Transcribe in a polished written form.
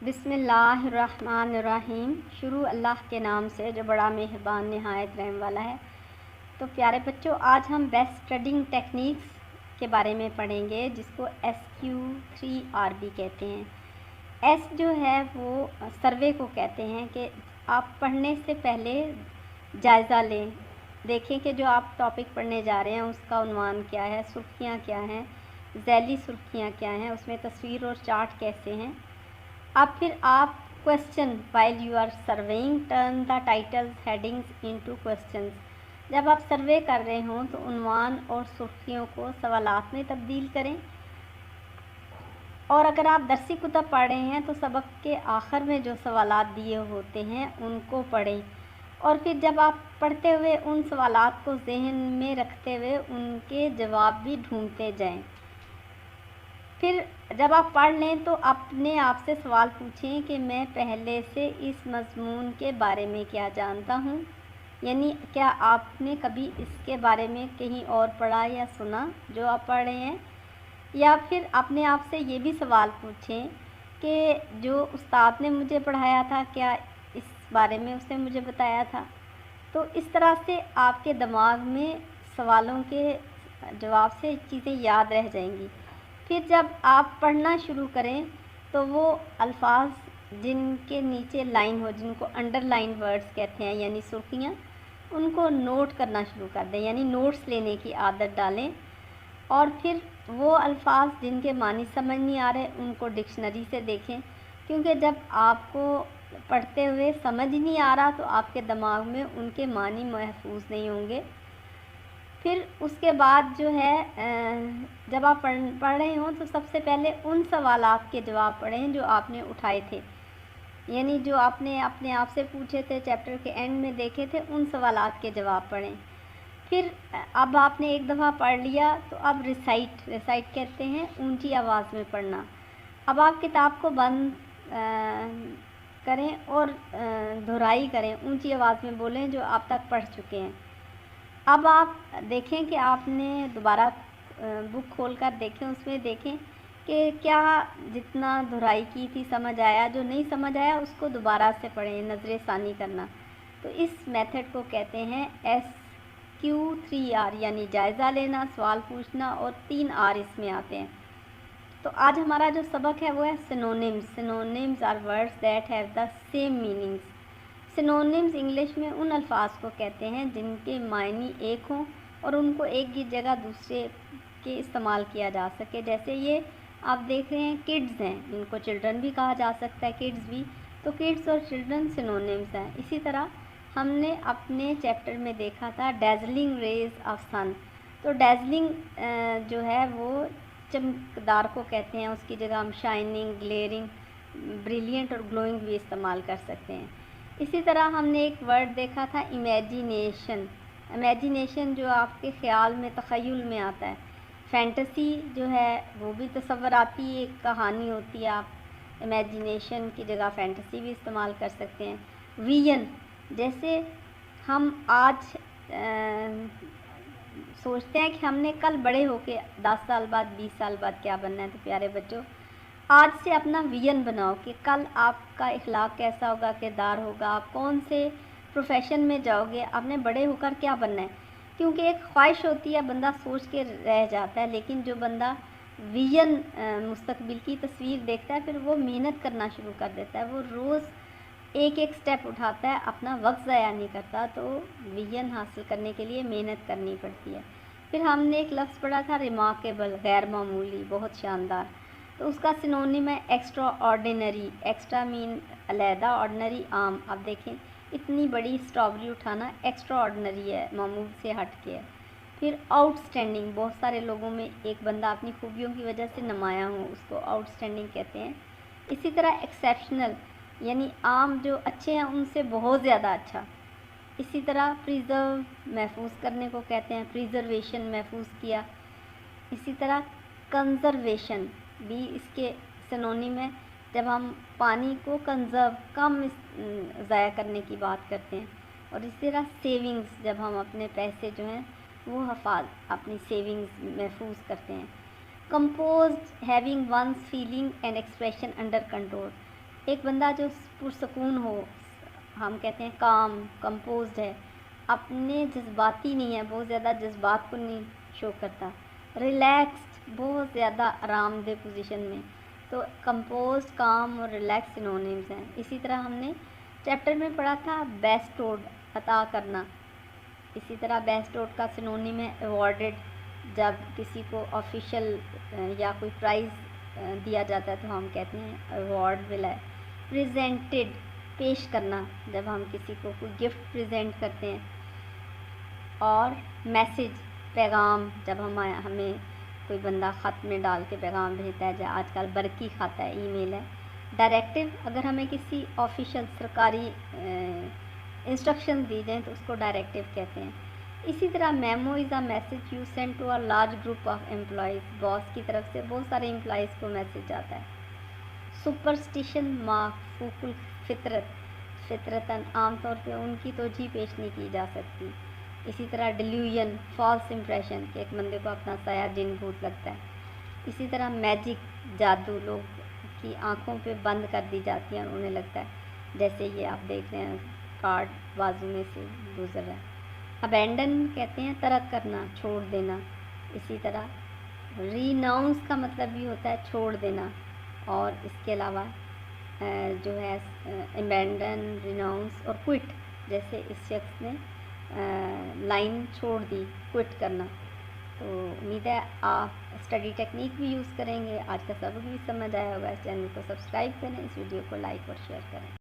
بسم اللہ الرحمن الرحیم۔ شروع اللہ کے نام سے جو بڑا مہربان نہایت رحم والا ہے۔ تو پیارے بچوں، آج ہم بیسٹ اسٹڈنگ ٹیکنیکس کے بارے میں پڑھیں گے، جس کو SQ3RB کہتے ہیں۔ ایس جو ہے وہ سروے کو کہتے ہیں کہ آپ پڑھنے سے پہلے جائزہ لیں، دیکھیں کہ جو آپ ٹاپک پڑھنے جا رہے ہیں اس کا عنوان کیا ہے، سرخیاں کیا ہیں، ذیلی سرخیاں کیا ہیں، اس میں تصویر اور چارٹ کیسے ہیں۔ اب پھر آپ question while you are surveying turn the titles headings into questions۔ جب آپ سروے کر رہے ہوں تو عنوان اور سرخیوں کو سوالات میں تبدیل کریں، اور اگر آپ درسی کتب پڑھ رہے ہیں تو سبق کے آخر میں جو سوالات دیے ہوتے ہیں ان کو پڑھیں، اور پھر جب آپ پڑھتے ہوئے ان سوالات کو ذہن میں رکھتے ہوئے ان کے جواب بھی ڈھونڈتے جائیں۔ پھر جب آپ پڑھ لیں تو اپنے آپ سے سوال پوچھیں کہ میں پہلے سے اس مضمون کے بارے میں کیا جانتا ہوں، یعنی کیا آپ نے کبھی اس کے بارے میں کہیں اور پڑھا یا سنا جو آپ پڑھ رہے ہیں، یا پھر اپنے آپ سے یہ بھی سوال پوچھیں کہ جو استاد نے مجھے پڑھایا تھا کیا اس بارے میں اس نے مجھے بتایا تھا۔ تو اس طرح سے آپ کے دماغ میں سوالوں کے جواب سے چیزیں یاد رہ جائیں گی۔ پھر جب آپ پڑھنا شروع کریں تو وہ الفاظ جن کے نیچے لائن ہو، جن کو انڈر لائن ورڈز کہتے ہیں یعنی سرخیاں، ان کو نوٹ کرنا شروع کر دیں، یعنی نوٹس لینے کی عادت ڈالیں، اور پھر وہ الفاظ جن کے معنی سمجھ نہیں آ رہے ان کو ڈکشنری سے دیکھیں، کیونکہ جب آپ کو پڑھتے ہوئے سمجھ نہیں آ رہا تو آپ کے دماغ میں ان کے معنی محفوظ نہیں ہوں گے۔ پھر اس کے بعد جو ہے جب آپ پڑھ رہے ہوں تو سب سے پہلے ان سوالات کے جواب پڑھیں جو آپ نے اٹھائے تھے، یعنی جو آپ نے اپنے آپ سے پوچھے تھے، چیپٹر کے اینڈ میں دیکھے تھے، ان سوالات کے جواب پڑھیں۔ پھر اب آپ نے ایک دفعہ پڑھ لیا تو اب ریسائٹ کہتے ہیں اونچی آواز میں پڑھنا۔ اب آپ کتاب کو بند کریں اور دہرائی کریں، اونچی آواز میں بولیں جو آپ تک پڑھ چکے ہیں۔ اب آپ دیکھیں کہ آپ نے دوبارہ بک کھول کر دیکھیں، اس میں دیکھیں کہ کیا جتنا دہرائی کی تھی سمجھ آیا، جو نہیں سمجھ آیا اس کو دوبارہ سے پڑھیں، نظر ثانی کرنا۔ تو اس میتھڈ کو کہتے ہیں SQ3R، یعنی جائزہ لینا، سوال پوچھنا، اور 3 R اس میں آتے ہیں۔ تو آج ہمارا جو سبق ہے وہ ہے synonyms. Synonyms are words that have the same meanings. Synonyms English میں ان الفاظ کو کہتے ہیں جن کے معنی ایک ہوں اور ان کو ایک کی جگہ دوسرے کے استعمال کیا جا سکے، جیسے یہ آپ دیکھ رہے ہیں کڈز ہیں، ان کو چلڈرن بھی کہا جا سکتا ہے، کڈز بھی، تو کڈز اور چلڈرن سینونیمز ہیں۔ اسی طرح ہم نے اپنے چیپٹر میں دیکھا تھا ڈیزلنگ ریز آف سن، تو ڈیزلنگ جو ہے وہ چمکدار کو کہتے ہیں، اس کی جگہ ہم شائننگ، گلیئرنگ، بریلینٹ اور گلوئنگ بھی استعمال کر سکتے ہیں۔ اسی طرح ہم نے ایک ورڈ دیکھا تھا امیجینیشن۔ امیجینیشن جو آپ کے خیال میں، تخیل میں آتا ہے۔ فینٹیسی جو ہے وہ بھی تصوراتی ایک کہانی ہوتی ہے، آپ امیجینیشن کی جگہ فینٹیسی بھی استعمال کر سکتے ہیں۔ ویژن، جیسے ہم آج سوچتے ہیں کہ ہم نے کل بڑے ہو کے 10 سال بعد، 20 سال بعد کیا بننا ہے، تو پیارے بچوں آج سے اپنا ویژن بناؤ کہ کل آپ کا اخلاق کیسا ہوگا، کردار ہوگا، آپ کون سے پروفیشن میں جاؤ گے، آپ نے بڑے ہو کر کیا بننا ہے۔ کیونکہ ایک خواہش ہوتی ہے، بندہ سوچ کے رہ جاتا ہے، لیکن جو بندہ ویژن، مستقبل کی تصویر دیکھتا ہے، پھر وہ محنت کرنا شروع کر دیتا ہے، وہ روز ایک ایک سٹیپ اٹھاتا ہے، اپنا وقت ضائع نہیں کرتا، تو ویژن حاصل کرنے کے لیے محنت کرنی پڑتی ہے۔ پھر ہم نے ایک لفظ پڑھا تھا ریمارکیبل، غیر معمولی، بہت شاندار، تو اس کا سینونیم ہے ایکسٹرا آرڈینری۔ ایکسٹرا مین علیحدہ، آرڈنری عام۔ اب دیکھیں اتنی بڑی اسٹرابری اٹھانا ایکسٹرا آرڈنری ہے، معمول سے ہٹ کے ہے۔ پھر آؤٹ اسٹینڈنگ، بہت سارے لوگوں میں ایک بندہ اپنی خوبیوں کی وجہ سے نمایاں ہو، اس کو آؤٹ اسٹینڈنگ کہتے ہیں۔ اسی طرح ایکسیپشنل، یعنی عام جو اچھے ہیں ان سے بہت زیادہ اچھا۔ اسی طرح پریزرو، محفوظ کرنے کو کہتے ہیں، پریزرویشن، محفوظ کیا۔ اسی طرح کنزرویشن بھی اس کے سینونیم ہے، جب ہم پانی کو کنزرو، کم ضائع کرنے کی بات کرتے ہیں۔ اور اسی طرح سیونگز، جب ہم اپنے پیسے جو ہیں وہ اپنی سیونگز محفوظ کرتے ہیں۔ Composed, having one's feeling and expression under control. ایک بندہ جو پرسکون ہو، ہم کہتے ہیں کام، کمپوزڈ ہے، اپنے جذباتی نہیں ہے، بہت زیادہ جذبات کو نہیں شو کرتا، ریلیکسڈ، بہت زیادہ آرام دہ پوزیشن میں، تو کمپوزڈ، کام اور ریلیکس سنونیمز ہیں۔ اسی طرح ہم نے چیپٹر میں پڑھا تھا بیسٹوڈ، عطا کرنا، اسی طرح بیسٹوڈ کا سنونیم ہے ایوارڈڈ، جب کسی کو آفیشیل یا کوئی پرائز دیا جاتا ہے تو ہم کہتے ہیں ایوارڈ ملا ہے۔ پریزنٹڈ، پیش کرنا، جب ہم کسی کو کوئی گفٹ پریزنٹ کرتے ہیں۔ اور میسیج، پیغام، جب ہمیں کوئی بندہ خط میں ڈال کے پیغام بھیجتا ہے، آج کل برقی خط ہے، ای میل ہے۔ ڈائریکٹیو، اگر ہمیں کسی آفیشیل سرکاری انسٹرکشن دی جائیں تو اس کو ڈائریکٹیو کہتے ہیں۔ اسی طرح memo is a message you send to a large group of employees, boss کی طرف سے بہت سارے امپلائیز کو میسیج آتا ہے۔ سپرسٹیشن، معفوق الفطرت، فطرتاً عام طور پہ ان کی توجہ پیش نہیں کی جا سکتی۔ اسی طرح ڈیلیوژن، فالس امپریشن، کہ ایک بندے کو اپنا سایہ جن بھوت لگتا ہے۔ اسی طرح میجک، جادو، لوگ کی آنکھوں پہ بند کر دی جاتی ہیں اور انہیں لگتا ہے جیسے یہ آپ دیکھ رہے ہیں کارڈ بازو میں سے گزر رہا ہے۔ ابینڈن کہتے ہیں ترک کرنا، چھوڑ دینا۔ اسی طرح ریناؤنس کا مطلب بھی ہوتا ہے چھوڑ دینا، اور اس کے علاوہ جو ہے ابینڈن، ریناؤنس اور کوئٹ، جیسے اس شخص نے لائن چھوڑ دی، کوئٹ کرنا۔ تو امید ہے آپ اسٹڈی ٹیکنیک بھی یوز کریں گے، آج کا سبق بھی سمجھ آیا ہوگا۔ اس چینل کو سبسکرائب کریں، اس ویڈیو کو لائک اور شیئر کریں۔